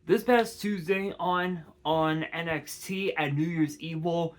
This past Tuesday on NXT at New Year's Evil,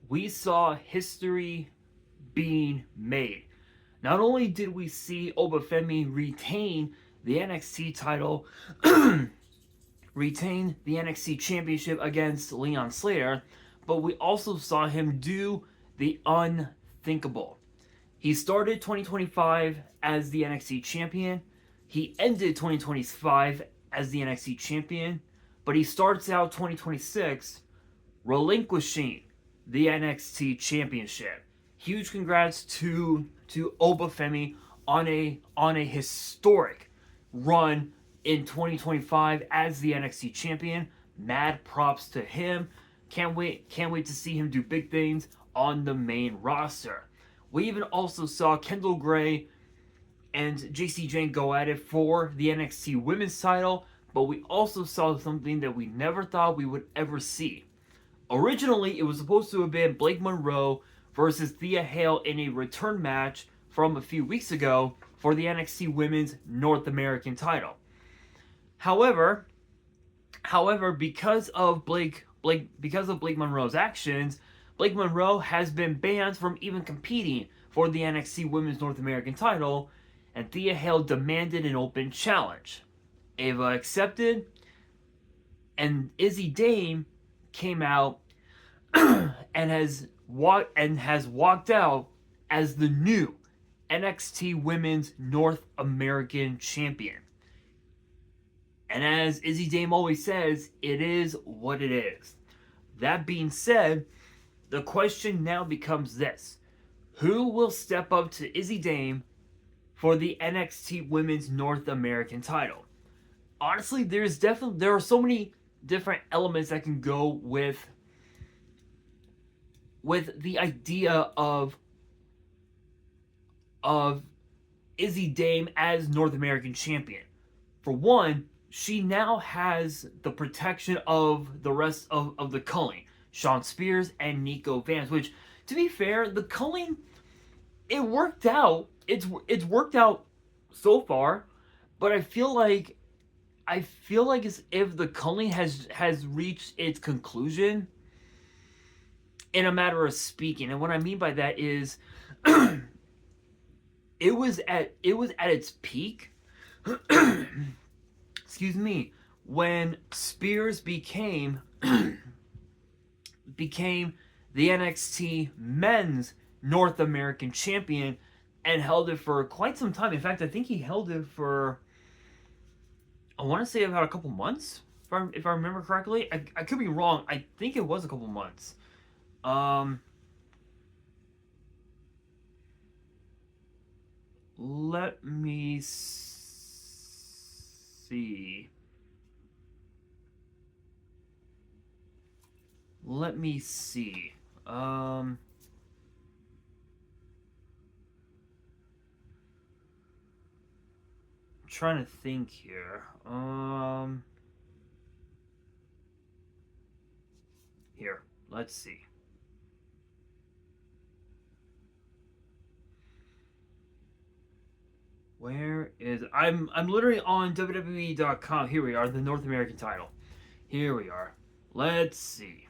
we saw history being made. Not only did we see Obafemi retain the NXT Championship against Leon Slater, but we also saw him do the unthinkable. He started 2025 as the NXT Champion. He ended 2025 as the NXT Champion, but he starts out 2026 relinquishing the NXT Championship. Huge congrats to Obafemi on a historic run in 2025 as the NXT Champion. Mad props to him. Can't wait to see him do big things on the main roster. We even also saw Kendall Gray and JC Jane go at it for the NXT Women's title, but we also saw something that we never thought we would ever see. Originally, it was supposed to have been Blake Monroe versus Thea Hale in a return match from a few weeks ago for the NXT Women's North American title. However, because of Blake Monroe's actions, Blake Monroe has been banned from even competing for the NXT Women's North American title, and Thea Hale demanded an open challenge. Ava accepted, and Izzi Dame came out and has walked out as the new NXT Women's North American Champion. And as Izzi Dame always says, it is what it is. That being said, the question now becomes this: who will step up to Izzi Dame for the NXT Women's North American title? Honestly, there are so many different elements that can go with the idea of Izzi Dame as North American Champion. For one, she now has the protection of the rest of the culling, Shawn Spears and Nico Vance, which, to be fair, the culling, it worked out. It's worked out so far, but I feel like as if the culling has reached its conclusion in a matter of speaking. And what I mean by that is it was at its peak excuse me, when Spears became the NXT Men's North American Champion and held it for quite some time. In fact, I think he held it for, I want to say, about a couple months, if I remember correctly. I could be wrong. I think it was a couple months. Let me see. Trying to think here. Here, let's see. Where is I'm literally on WWE.com. Here we are, the North American title. Here we are. Let's see.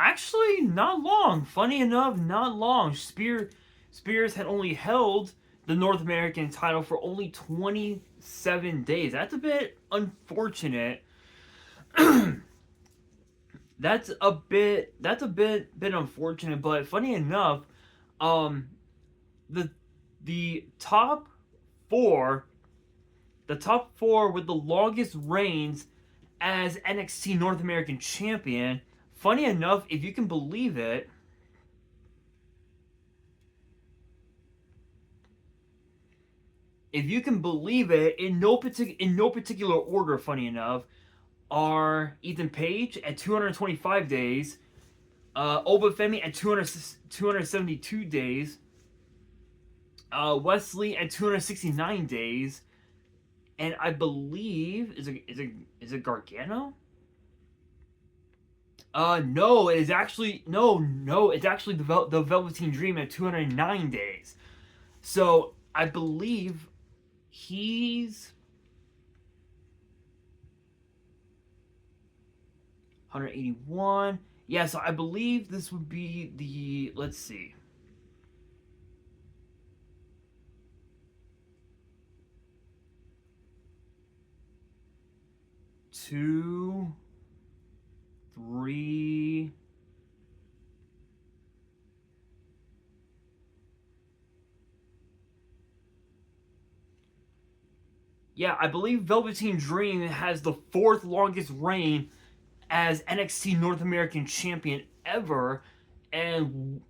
Actually, not long. Funny enough, not long. Spears had only held the North American title for only 27 days. That's a bit unfortunate. That's a bit unfortunate, but funny enough, the top four with the longest reigns as NXT North American Champion, funny enough, if you can believe it, in no particular order, funny enough, are Ethan Page at 225 days, Obafemi at 272 days, Wesley at 269 days, and I believe is it Gargano? No, it is actually no, it's actually the Velveteen Dream at 209 days. So I believe he's 181. Yeah, so I believe this would be the, let's see. Two, three. Yeah, I believe Velveteen Dream has the fourth longest reign as NXT North American Champion ever, and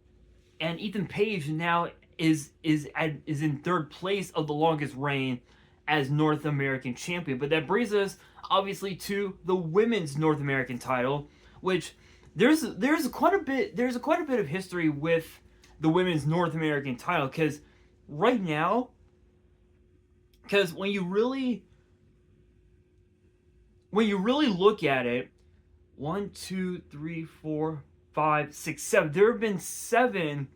Ethan Page now is in third place of the longest reign as North American Champion. But that brings us obviously to the women's North American title, which there's quite a bit of history with the women's North American title, because right now, because when you really look at it, 1, 2, 3, 4, 5, 6, 7. There have been 7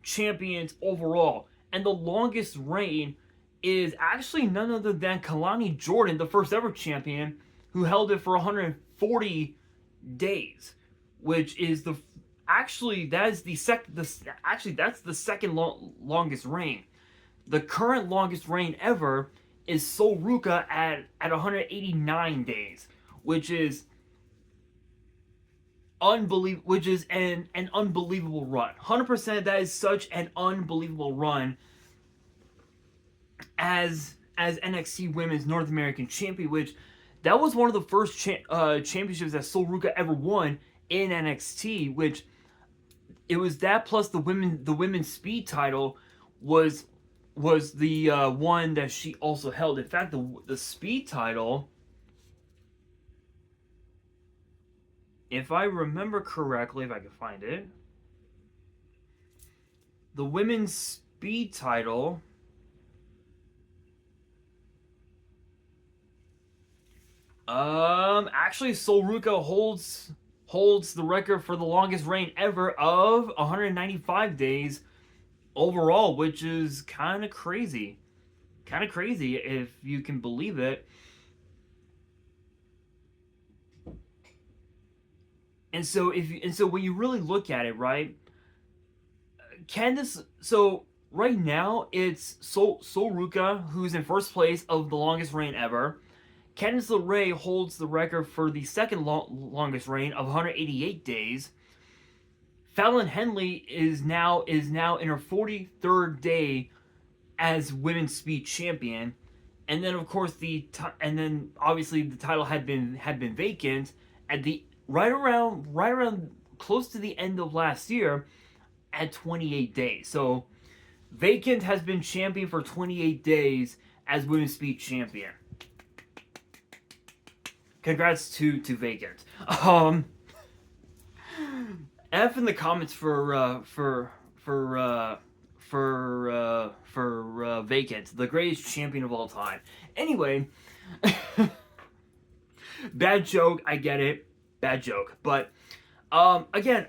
champions overall, and the longest reign is actually none other than Kalani Jordan, the first ever champion, who held it for 140 days, which is the actually that is the actually that's the second longest reign. The current longest reign ever is Soruka at 189 days, which is which is an unbelievable run. 100%, that is such an unbelievable run as NXT Women's North American Champion, which that was one of the first championships that Soruka ever won in NXT, which it was that plus the women's speed title was the one that she also held. In fact, the speed title, if I remember correctly, if I can find it, the women's speed title actually Soruka holds the record for the longest reign ever of 195 days overall, which is kind of crazy. Kind of crazy if you can believe it. And so when you really look at it, right? So right now it's Soruka who's in first place of the longest reign ever. Candice LeRae holds the record for the second longest reign of 188 days. Fallon Henley is now in her 43rd day as women's speed champion, and then of course obviously the title had been vacant at the right around close to the end of last year at 28 days. So vacant has been champion for 28 days as women's speed champion. Congrats to Vacant. F in the comments for Vacant, the greatest champion of all time. Anyway, bad joke. I get it, bad joke. But again,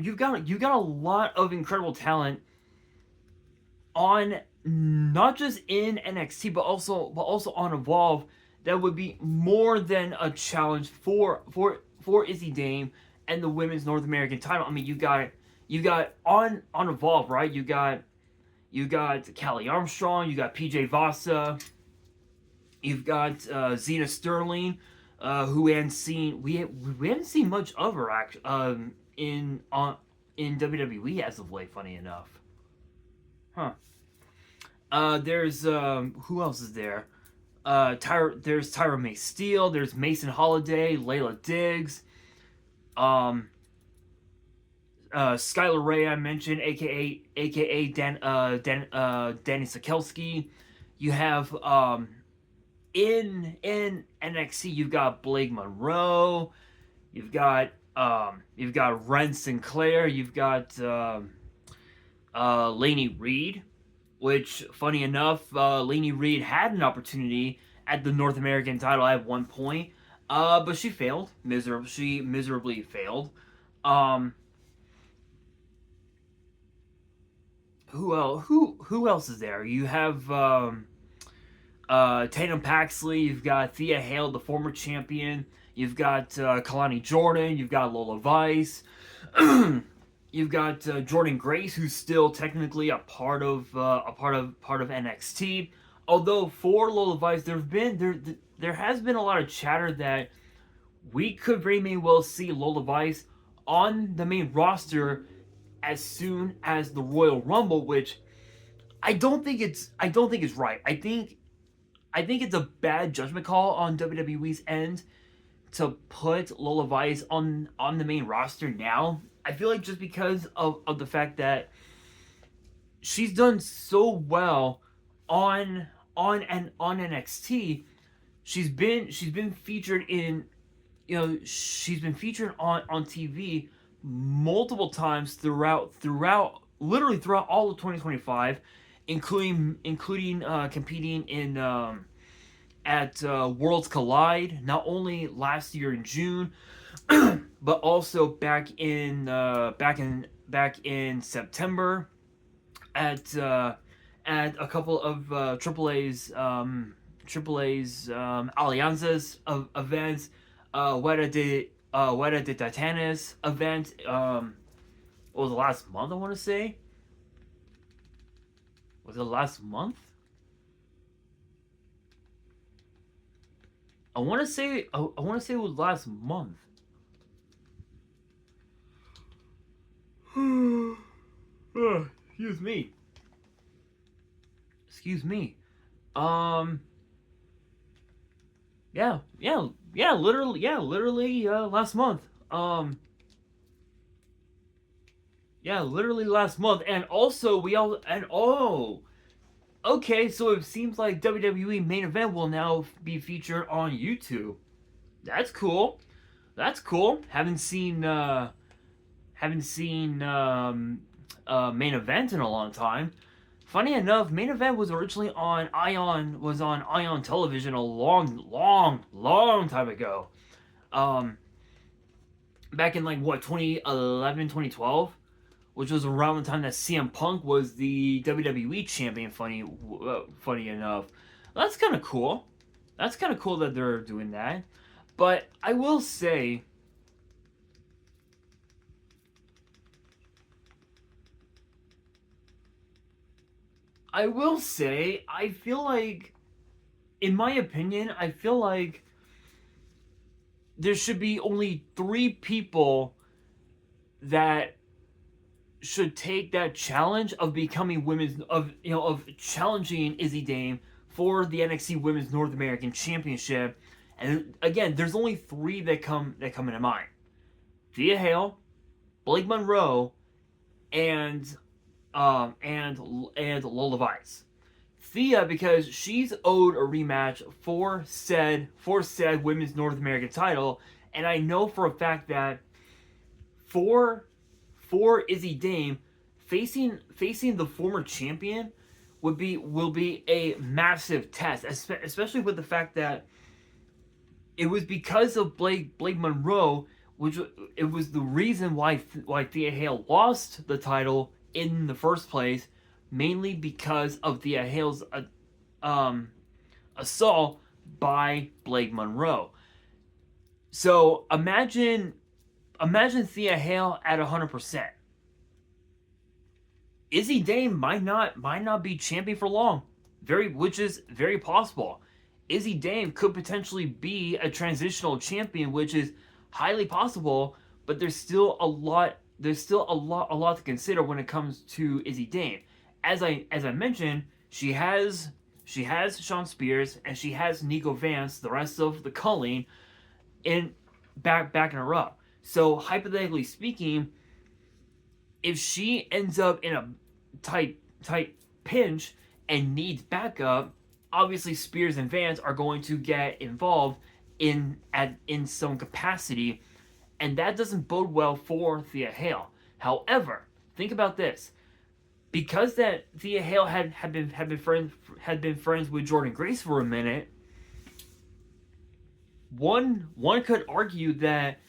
you've got a lot of incredible talent on not just in NXT but also on Evolve. That would be more than a challenge for Izzi Dame and the women's North American title. I mean, you got on Evolve, right? You got Callie Armstrong, you got PJ Vasa, you've got Zena Sterling, who we haven't seen much of her in WWE as of late. Funny enough, huh? There's who else is there? There's Tyra May Steele, there's Mason Holiday, Layla Diggs, Skylar Ray I mentioned, aka Danny Sikelski. You have in NXT you've got Blake Monroe, you've got Ren Sinclair, you've got Lainey Reed. Which, funny enough, Lainey Reed had an opportunity at the North American title at one point. But she failed miserably. She miserably failed. Um, who else is there? You have Tatum Paxley. You've got Thea Hale, the former champion. You've got Kalani Jordan. You've got Lola Vice. You've got Jordan Grace, who's still technically a part of NXT. Although for Lola Vice, there has been a lot of chatter that we could very may well see Lola Vice on the main roster as soon as the Royal Rumble, which I don't think it's right. I think it's a bad judgment call on WWE's end to put Lola Vice on the main roster now. I feel like just because of the fact that she's done so well on on NXT, she's been featured in, she's been featured on TV multiple times throughout literally throughout all of 2025, including competing in at Worlds Collide, not only last year in June, but also back in September at a couple of AAA's Alianzas of events, Weta de Titanes event. What was the last month? I want to say. Was it last month? I want to say it was last month. Excuse me. Excuse me. Literally last month. Literally last month. And also okay, so it seems like WWE main event will now be featured on YouTube. That's cool. That's cool. Haven't seen main event in a long time. Funny enough, main event was originally on Ion Television a long time ago. Back in like what 2011, 2012, which was around the time that CM Punk was the WWE champion. Funny enough, that's kind of cool. That's kind of cool that they're doing that. But I will say, I feel like, in my opinion, I feel like there should be only 3 people that should take that challenge of becoming of challenging Izzi Dame for the NXT Women's North American Championship. And again, there's only 3 that come into mind: Thea Hale, Blake Monroe, and Lola Vice. Thea, because she's owed a rematch for said Women's North American title, and I know for a fact that for Izzi Dame, facing the former champion will be a massive test, especially with the fact that it was because of Blake Monroe, which it was the reason why Thea Hale lost the title in the first place, mainly because of Thea Hale's assault by Blake Monroe. So imagine Thea Hale at 100%. Izzi Dame might not be champion for long, which is very possible. Izzi Dame could potentially be a transitional champion, which is highly possible. But there's still a lot to consider when it comes to Izzi Dame. As I mentioned, she has Shawn Spears and she has Nico Vance, the rest of the culling, in backing her up. So hypothetically speaking, if she ends up in a tight pinch and needs backup, obviously Spears and Vance are going to get involved in some capacity, and that doesn't bode well for Thea Hale. However, think about this: because that Thea Hale had been friends with Jordan Grace for a minute, one could argue that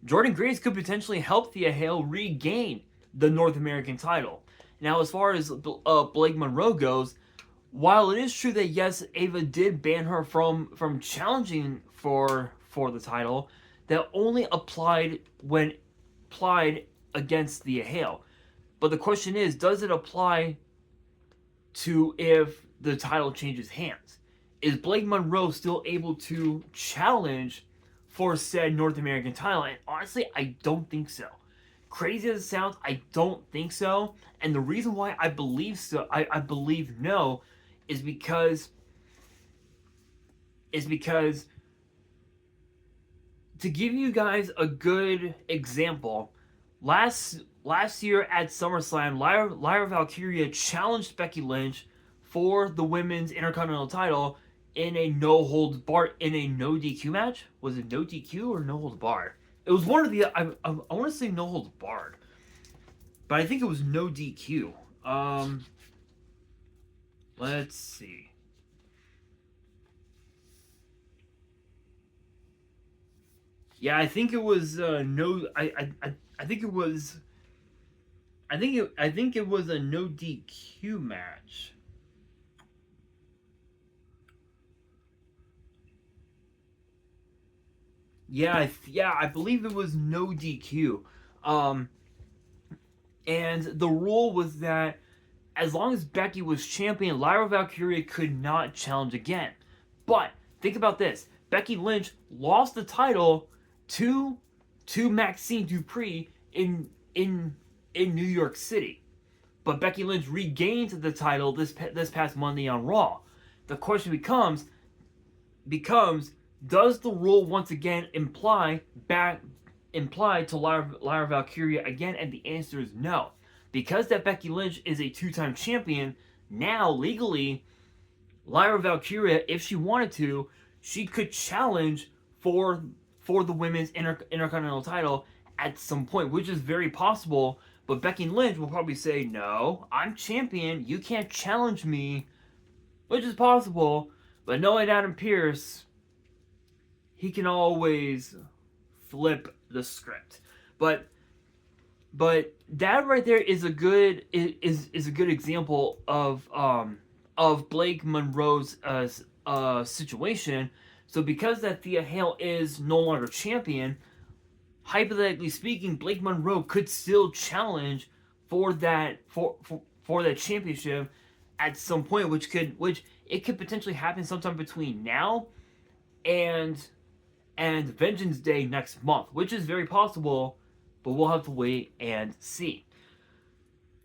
Jordan Grace could potentially help Thea Hale regain the North American title. Now, as far as Blake Monroe goes, while it is true that yes, Ava did ban her from challenging for the title, that only applied when applied against Thea Hale. But the question is, does it apply to if the title changes hands? Is Blake Monroe still able to challenge for said North American title? And honestly, I don't think so. Crazy as it sounds, I don't think so. And the reason why I believe so, I believe no, is because to give you guys a good example, last year at SummerSlam, Lyra Valkyria challenged Becky Lynch for the women's Intercontinental title in a no DQ match. Was it no DQ or no holds barred? It was one of the I want to say no holds barred, but I think it was no DQ. Let's see. Yeah, I think it was no. I think it was. I think it was a no DQ match. Yeah, I believe it was no DQ. And the rule was that as long as Becky was champion, Lyra Valkyria could not challenge again. But think about this: Becky Lynch lost the title to Maxine Dupree in New York City, but Becky Lynch regained the title this past Monday on Raw. The question becomes does the rule once again apply to Lyra Valkyria again? And the answer is no. Because that Becky Lynch is a two-time champion, now legally, Lyra Valkyria, if she wanted to, she could challenge for the women's Intercontinental title at some point, which is very possible. But Becky Lynch will probably say, no, I'm champion, you can't challenge me, which is possible. But knowing Adam Pearce, he can always flip the script. But that right there is a good example of Blake Monroe's situation. So because that Thea Hale is no longer champion, hypothetically speaking, Blake Monroe could still challenge for that championship at some point, which it could potentially happen sometime between now and Vengeance Day next month, which is very possible, but we'll have to wait and see.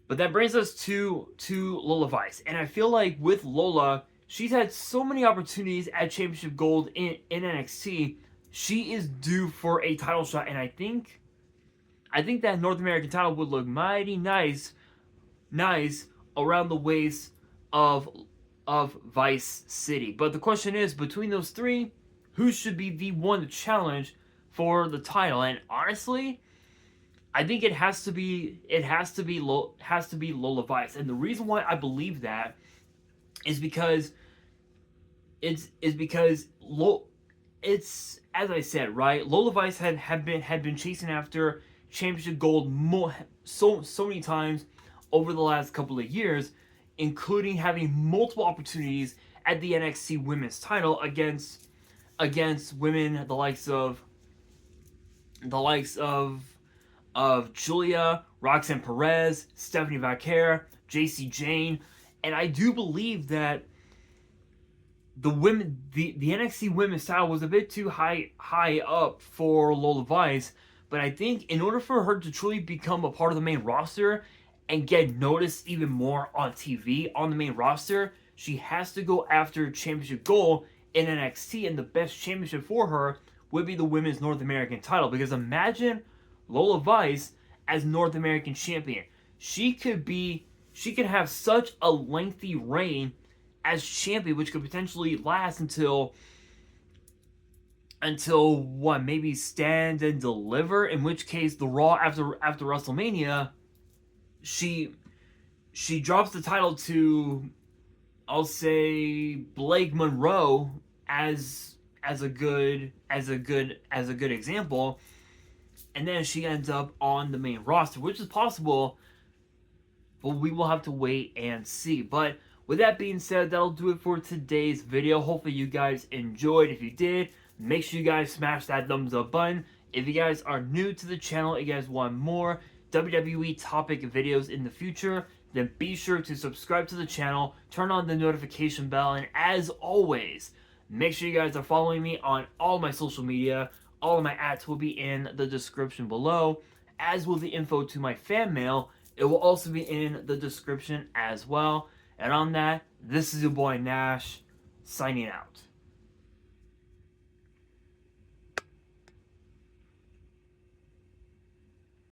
But that brings us to Lola Vice, and I feel like with Lola, she's had so many opportunities at Championship Gold in NXT. She is due for a title shot, and I think that North American title would look mighty nice around the waist of Vice City. But the question is, between those three, who should be the one to challenge for the title? And honestly, I think it has to be Lola Vice. And the reason why I believe that is because it's as I said, right? Lola Vice had been chasing after Championship Gold so many times over the last couple of years, including having multiple opportunities at the NXT Women's title against women the likes of Julia, Roxanne Perez, Stephanie Vaquer, JC Jane, and I do believe that the NXT Women's title was a bit too high up for Lola Vice, but I think in order for her to truly become a part of the main roster and get noticed even more on TV on the main roster, she has to go after Championship Gold in NXT, and the best championship for her would be the Women's North American title, because imagine Lola Vice as North American champion. She could have such a lengthy reign as champion, which could potentially last until what, maybe Stand and Deliver, in which case the Raw after WrestleMania, she drops the title to, I'll say, Blake Monroe as as a good example, and then she ends up on the main roster, which is possible, but we will have to wait and see. But with that being said, that'll do it for today's video. Hopefully you guys enjoyed. If you did, make sure you guys smash that thumbs up button. If you guys are new to the channel, you guys want more WWE topic videos in the future, then be sure to subscribe to the channel, turn on the notification bell, and as always, make sure you guys are following me on all my social media. All of my ads will be in the description below, as will the info to my fan mail. It will also be in the description as well. And on that, this is your boy Nash, signing out.